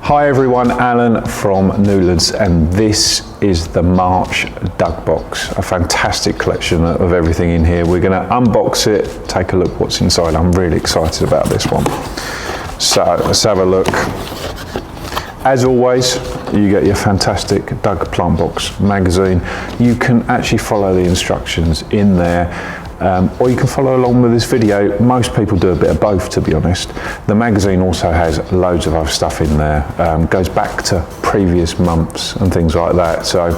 Hi everyone, Alan from Newlands, and this is the March Dug Box, a fantastic collection of everything in here. We're going to unbox it, take a look what's inside. I'm really excited about this one. So let's have a look. As always, you get your fantastic Dug Plant Box magazine. You can actually follow the instructions in there. Or you can follow along with this video. Most people do a bit of both, to be honest. The magazine also has loads of other stuff in there. Goes back to previous months and things like that. So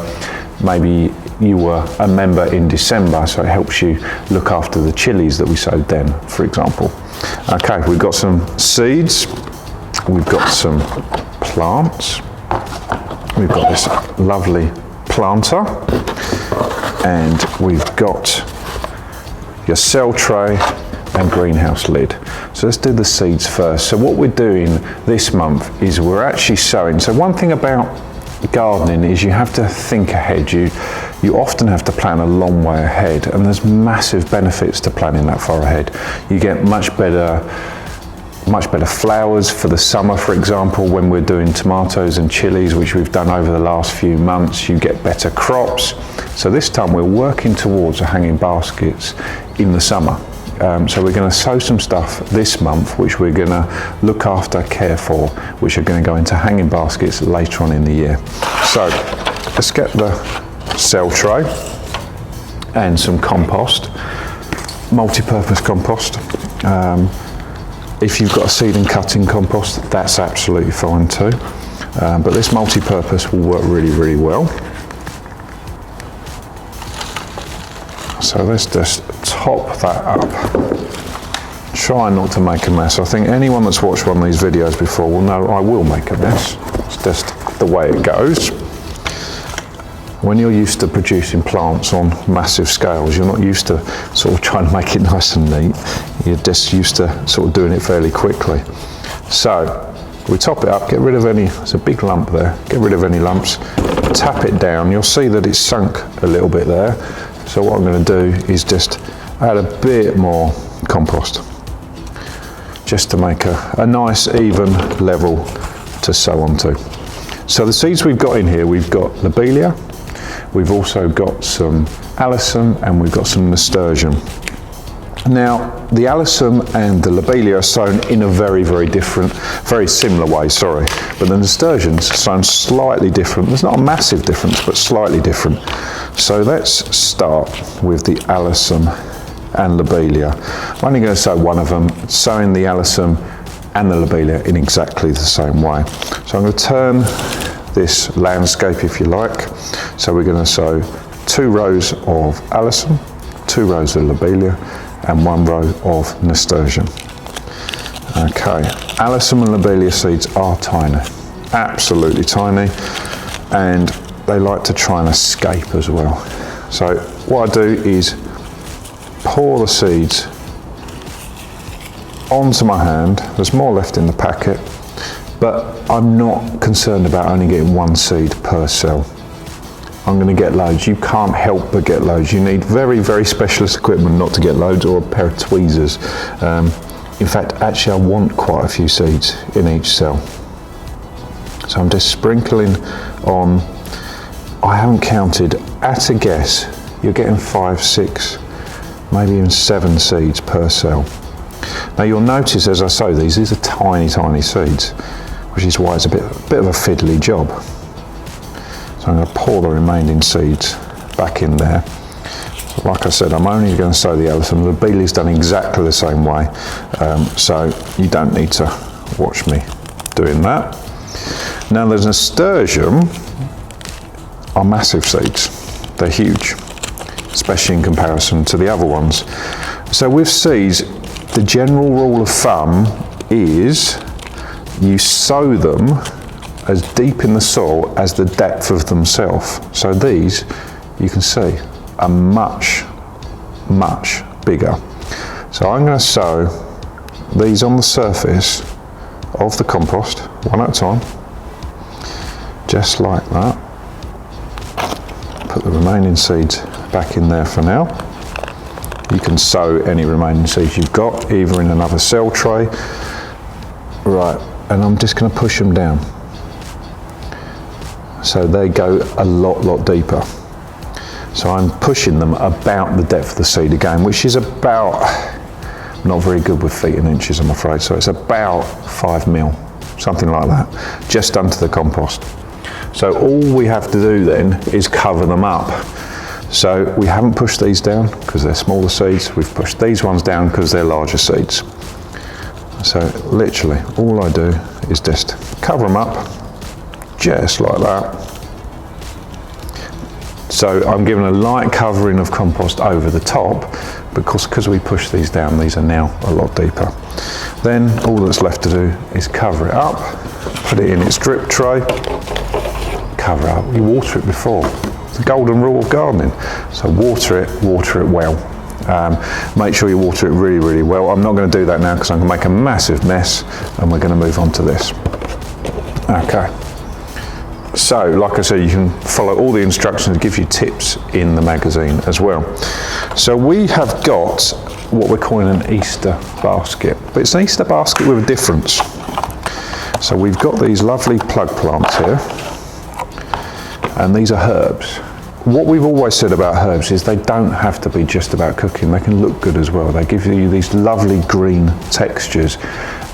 maybe you were a member in December, so it helps you look after the chilies that we sowed then, for example. Okay, we've got some seeds. We've got some plants. We've got this lovely planter. And we've got your cell tray and greenhouse lid. So let's do the seeds first. So what we're doing this month is we're actually sowing. So one thing about gardening is you have to think ahead. You often have to plan a long way ahead, and there's massive benefits to planning that far ahead. You get much better flowers for the summer, for example. When we're doing tomatoes and chilies, which we've done over the last few months, you get better crops. So this time we're working towards a hanging baskets in the summer. So we're going to sow some stuff this month, which we're going to look after, care for, which are going to go into hanging baskets later on in the year. So let's get the cell tray and some compost, multi-purpose compost. If you've got a seed and cutting compost, that's absolutely fine too. But this multi-purpose will work really, really well. So let's just top that up. Try not to make a mess. I think anyone that's watched one of these videos before will know I will make a mess. It's just the way it goes. When you're used to producing plants on massive scales, you're not used to sort of trying to make it nice and neat. You're just used to sort of doing it fairly quickly. So we top it up, get rid of any, there's a big lump there, get rid of any lumps, tap it down. You'll see that it's sunk a little bit there. So what I'm going to do is just add a bit more compost, just to make a nice even level to sow onto. So the seeds we've got in here, we've got lobelia, we've also got some alyssum, and we've got some nasturtium. Now, the alyssum and the lobelia are sown in a very, very similar way, sorry. But the nasturtium's sown slightly different. There's not a massive difference, but slightly different. So let's start with the alyssum and lobelia. I'm only going to sow one of them, sowing the alyssum and the lobelia in exactly the same way. So I'm going to turn this landscape, if you like. So we're going to sow 2 rows of alyssum, 2 rows of lobelia, and 1 row of nasturtium. Okay, alyssum and lobelia seeds are tiny, absolutely tiny, and they like to try and escape as well. So what I do is pour the seeds onto my hand. There's more left in the packet, but I'm not concerned about only getting 1 seed per cell. I'm going to get loads. You can't help but get loads. You need very, very specialist equipment not to get loads, or a pair of tweezers. In fact, actually I want quite a few seeds in each cell. So I'm just sprinkling on, I haven't counted, at a guess, you're getting 5, 6, maybe even 7 seeds per cell. Now you'll notice as I sow these are tiny, tiny seeds, which is why it's a bit of a fiddly job. So I'm going to pour the remaining seeds back in there. Like I said, I'm only going to sow the alyssum. The lobelia's done exactly the same way, so you don't need to watch me doing that. Now the nasturtium are massive seeds. They're huge, especially in comparison to the other ones. So with seeds, the general rule of thumb is you sow them as deep in the soil as the depth of themselves. So these, you can see, are much, much bigger. So I'm going to sow these on the surface of the compost, one at a time, just like that. Put the remaining seeds back in there for now. You can sow any remaining seeds you've got, either in another cell tray. Right, and I'm just going to push them down. So they go a lot deeper. So I'm pushing them about the depth of the seed again, which is about, not very good with feet and inches, I'm afraid. So it's about 5 mil, something like that, just under the compost. So all we have to do then is cover them up. So we haven't pushed these down because they're smaller seeds. We've pushed these ones down because they're larger seeds. So literally all I do is just cover them up, just like that. So I'm giving a light covering of compost over the top because we push these down, these are now a lot deeper. Then all that's left to do is cover it up, put it in its drip tray, cover it up. You water it before. It's the golden rule of gardening. So water it well. Make sure you water it really well. I'm not going to do that now because I'm going to make a massive mess, and we're going to move on to this. Okay. So, like I said, you can follow all the instructions, give you tips in the magazine as well. So we have got what we're calling an Easter basket, but it's an Easter basket with a difference. So we've got these lovely plug plants here, and these are herbs. What we've always said about herbs is they don't have to be just about cooking, they can look good as well. They give you these lovely green textures,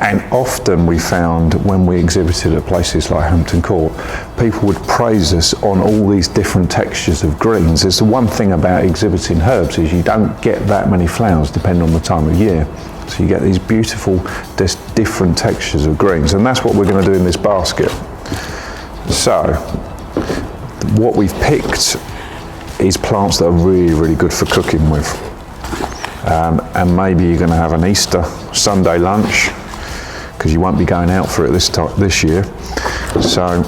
and often we found when we exhibited at places like Hampton Court, people would praise us on all these different textures of greens. There's the one thing about exhibiting herbs is you don't get that many flowers depending on the time of year. So you get these beautiful, different textures of greens, and that's what we're going to do in this basket. So what we've picked is plants that are really good for cooking with. And maybe you're going to have an Easter Sunday lunch because you won't be going out for it this year. So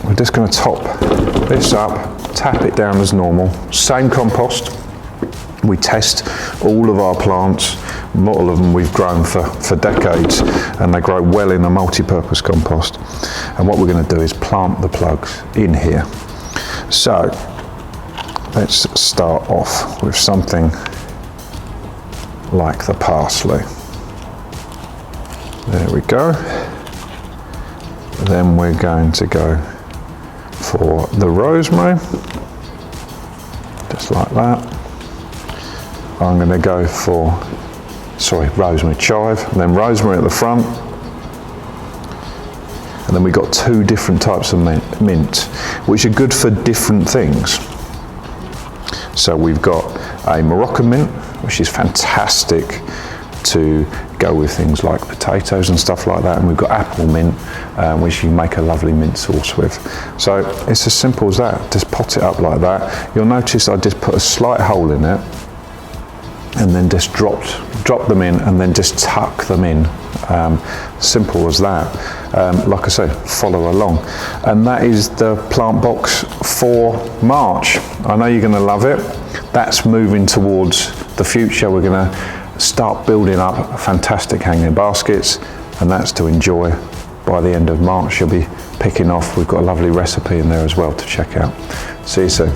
we're just going to top this up, tap it down as normal. Same compost. We test all of our plants. Not all of them we've grown for decades, and they grow well in a multi-purpose compost. And what we're going to do is plant the plugs in here. So let's start off with something like the parsley. There we go. Then we're going to go for the rosemary, just like that. I'm going to go for, rosemary chive, and then rosemary at the front. And then we've got 2 different types of mint, which are good for different things. So we've got a Moroccan mint, which is fantastic to go with things like potatoes and stuff like that. And we've got apple mint, which you can make a lovely mint sauce with. So it's as simple as that. Just pot it up like that. You'll notice I just put a slight hole in it, and then just drop them in, and then just tuck them in. Simple as that. Like I said, follow along. And that is the plant box for March. I know you're going to love it. That's moving towards the future. We're going to start building up fantastic hanging baskets, and that's to enjoy by the end of March. You'll be picking off. We've got a lovely recipe in there as well to check out. See you soon.